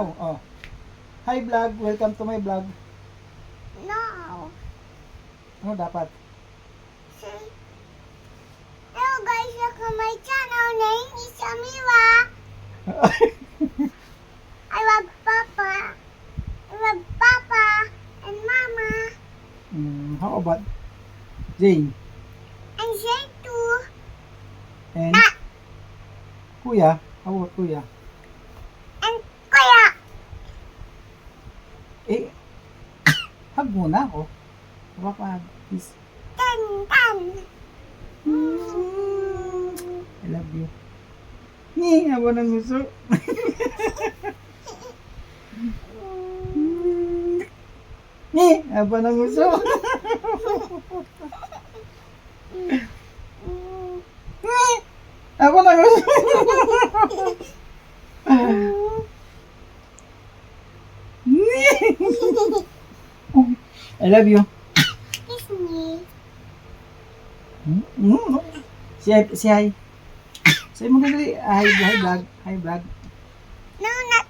No. Oh. Hi vlog, welcome to my vlog. No. Ano dapat? Say, hello guys, welcome my channel. Name is Amira. I love Papa. I love Papa and Mama. How about Jane And say too. and Kuya? How about Kuya? And Kuya. Eh, hug muna ako. Papa, please. Tan. I love you. Ni, abo ng gusto. Ni, abo ng gusto. Ni, abo ng gusto. Ni. I love you. Kiss me. Si hi. Say mo dali. Hi vlog. Hi vlog. No, not